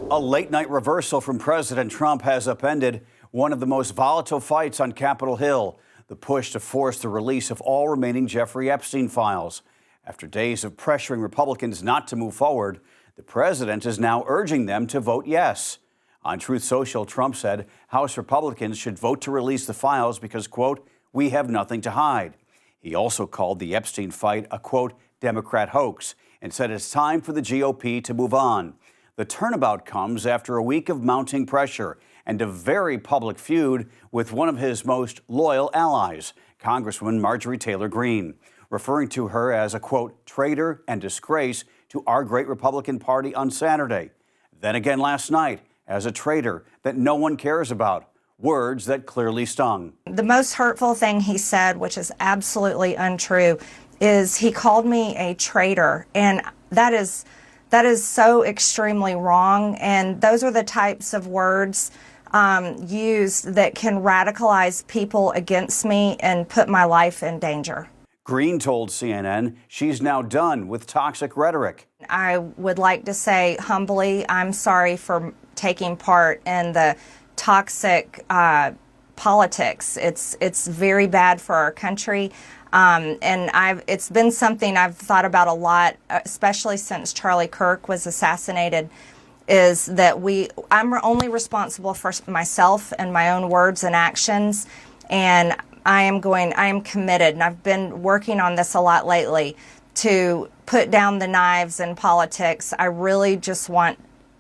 A late-night reversal from President Trump has upended one of the most volatile fights on Capitol Hill, the push to force the release of all remaining Jeffrey Epstein files. After days of pressuring Republicans not to move forward, the president is now urging them to vote yes. On Truth Social, Trump said House Republicans should vote to release the files because, quote, we have nothing to hide. He also called the Epstein fight a, quote, Democrat hoax and said it's time for the GOP to move on. The turnabout comes after a week of mounting pressure and a very public feud with one of his most loyal allies, Congresswoman Marjorie Taylor Greene, referring to her as a, quote, traitor and disgrace to our great Republican Party on Saturday. Then again last night as a traitor that no one cares about. Words that clearly stung. The most hurtful thing he said, which is absolutely untrue, is he called me a traitor. And that is so extremely wrong. And those are the types of words used that can radicalize people against me and put my life in danger. Greene told CNN she's now done with toxic rhetoric. I would like to say humbly, I'm sorry for taking part in the toxic politics. It's very bad for our country. And it's been something I've thought about a lot, especially since Charlie Kirk was assassinated, is that I'm only responsible for myself and my own words and actions. And I am committed, and I've been working on this a lot lately, to put down the knives in politics. I really just want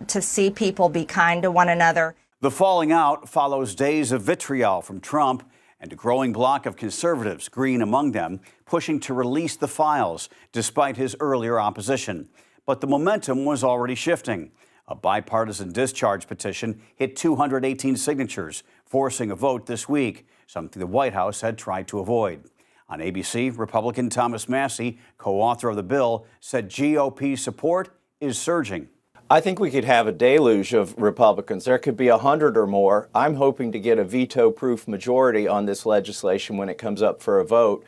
to see people be kind to one another. The falling out follows days of vitriol from Trump and a growing bloc of conservatives, Greene among them, pushing to release the files despite his earlier opposition. But the momentum was already shifting. A bipartisan discharge petition hit 218 signatures, forcing a vote this week, something the White House had tried to avoid. On ABC, Republican Thomas Massie, co-author of the bill, said GOP support is surging. I think we could have a deluge of Republicans. There could be 100 or more. I'm hoping to get a veto-proof majority on this legislation when it comes up for a vote.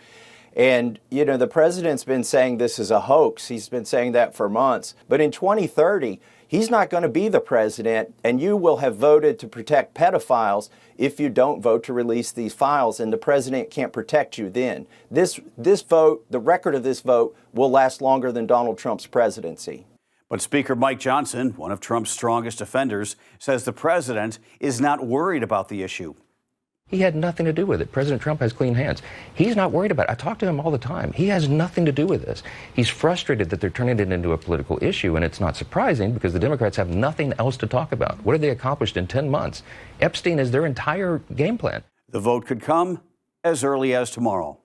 And, you know, the president's been saying this is a hoax. He's been saying that for months. But in 2030, he's not going to be the president, and you will have voted to protect pedophiles if you don't vote to release these files, and the president can't protect you then. This vote, the record of this vote, will last longer than Donald Trump's presidency. But Speaker Mike Johnson, one of Trump's strongest defenders, says the president is not worried about the issue. He had nothing to do with it. President Trump has clean hands. He's not worried about it. I talk to him all the time. He has nothing to do with this. He's frustrated that they're turning it into a political issue, and it's not surprising because the Democrats have nothing else to talk about. What have they accomplished in 10 months? Epstein is their entire game plan. The vote could come as early as tomorrow.